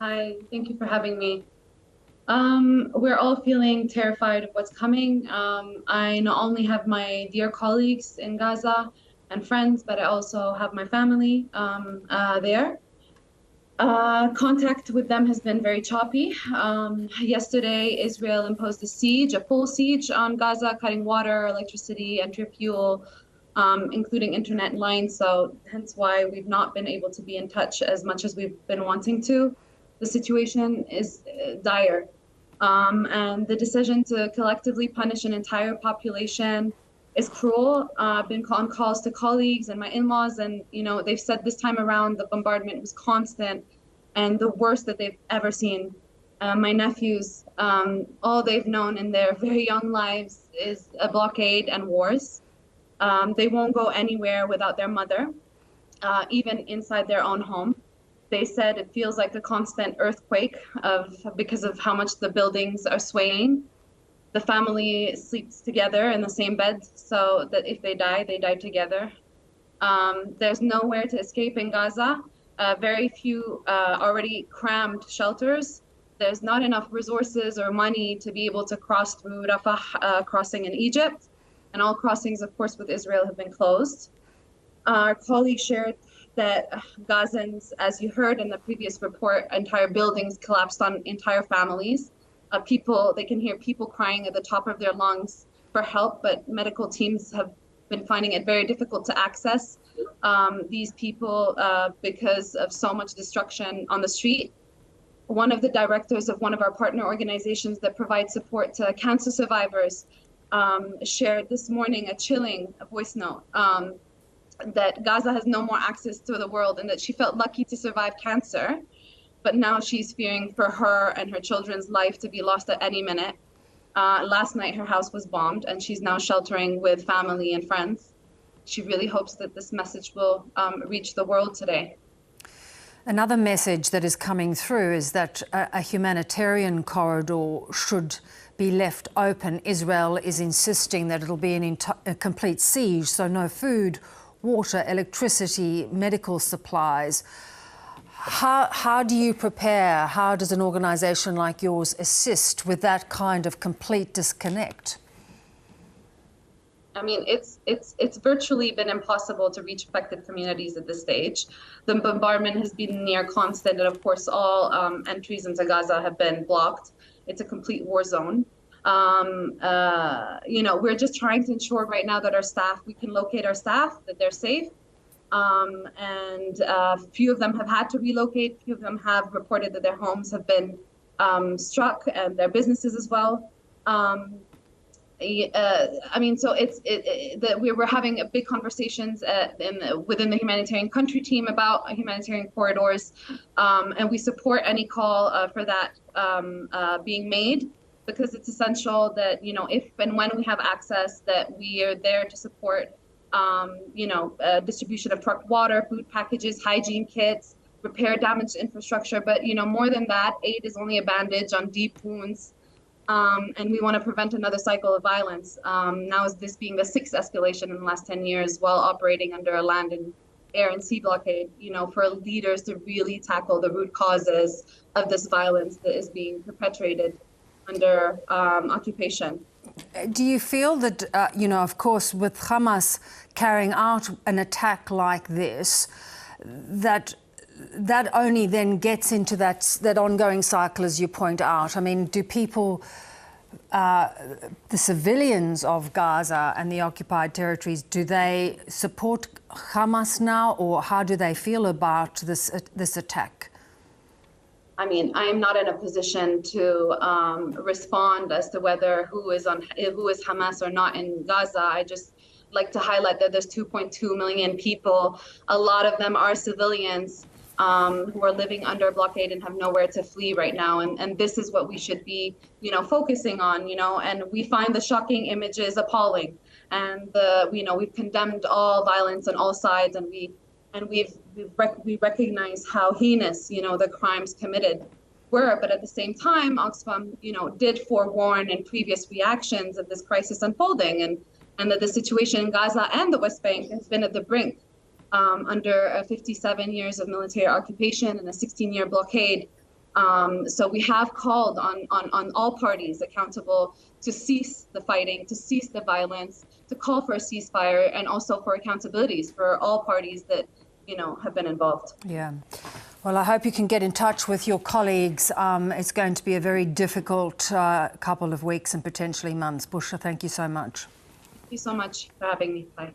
Hi, thank you for having me. We're all feeling terrified of what's coming. I not only have my dear colleagues in Gaza and friends, but I also have my family there. Contact with them has been very choppy. Yesterday, Israel imposed a full siege on Gaza, cutting water, electricity, entry fuel, including internet lines. So, hence why we've not been able to be in touch as much as we've been wanting to. The situation is dire. And the decision to collectively punish an entire population is cruel. I've been on calls to colleagues and my in-laws, and they've said this time around the bombardment was constant and the worst that they've ever seen. My nephews, all they've known in their very young lives is a blockade and wars. They won't go anywhere without their mother, even inside their own home. They said it feels like a constant earthquake because of how much the buildings are swaying. The family sleeps together in the same bed so that if they die together. There's nowhere to escape in Gaza. Very few already crammed shelters. There's not enough resources or money to be able to cross through Rafah crossing in Egypt. And all crossings, of course, with Israel have been closed. Our colleague shared that Gazans, as you heard in the previous report, entire buildings collapsed on entire families. They can hear people crying at the top of their lungs for help, but medical teams have been finding it very difficult to access these people because of so much destruction on the street. One of the directors of one of our partner organizations that provide support to cancer survivors shared this morning a chilling voice note that Gaza has no more access to the world and that she felt lucky to survive cancer, but now she's fearing for her and her children's life to be lost at any minute. Last night, her house was bombed and she's now sheltering with family and friends. She really hopes that this message will reach the world today. Another message that is coming through is that a humanitarian corridor should be left open. Israel is insisting that it'll be a complete siege, so no food, water, electricity, medical supplies. How do you prepare? How does an organisation like yours assist with that kind of complete disconnect? I mean, it's virtually been impossible to reach affected communities at this stage. The bombardment has been near constant, and of course, all entries into Gaza have been blocked. It's a complete war zone. We're just trying to ensure right now that we can locate our staff, that they're safe. Few of them have had to relocate. Few of them have reported that their homes have been struck and their businesses as well. We're having a big conversations within the humanitarian country team about humanitarian corridors, and we support any call for that being made, because it's essential that, if and when we have access, that we are there to support, distribution of trucked water, food packages, hygiene kits, repair damaged infrastructure. But, more than that, aid is only a bandage on deep wounds. And we want to prevent another cycle of violence. Now is this being the sixth escalation in the last 10 years while operating under a land and air and sea blockade, for leaders to really tackle the root causes of this violence that is being perpetrated under occupation. Do you feel that, of course, with Hamas carrying out an attack like this, that only then gets into that ongoing cycle, as you point out? I mean, do people, the civilians of Gaza and the occupied territories, do they support Hamas now, or how do they feel about this attack? I mean, I am not in a position to respond as to whether who is Hamas or not in Gaza. I just like to highlight that there's 2.2 million people. A lot of them are civilians who are living under blockade and have nowhere to flee right now. And this is what we should be, focusing on, and we find the shocking images appalling. And we've condemned all violence on all sides, and we recognize how heinous, the crimes committed were. But at the same time, Oxfam, did forewarn in previous reactions of this crisis unfolding, and that the situation in Gaza and the West Bank has been at the brink under 57 years of military occupation and a 16-year blockade. So we have called on all parties accountable to cease the fighting, to cease the violence, to call for a ceasefire, and also for accountabilities for all parties that, have been involved. Yeah. Well, I hope you can get in touch with your colleagues. It's going to be a very difficult couple of weeks and potentially months. Bushra, thank you so much. Thank you so much for having me. Bye.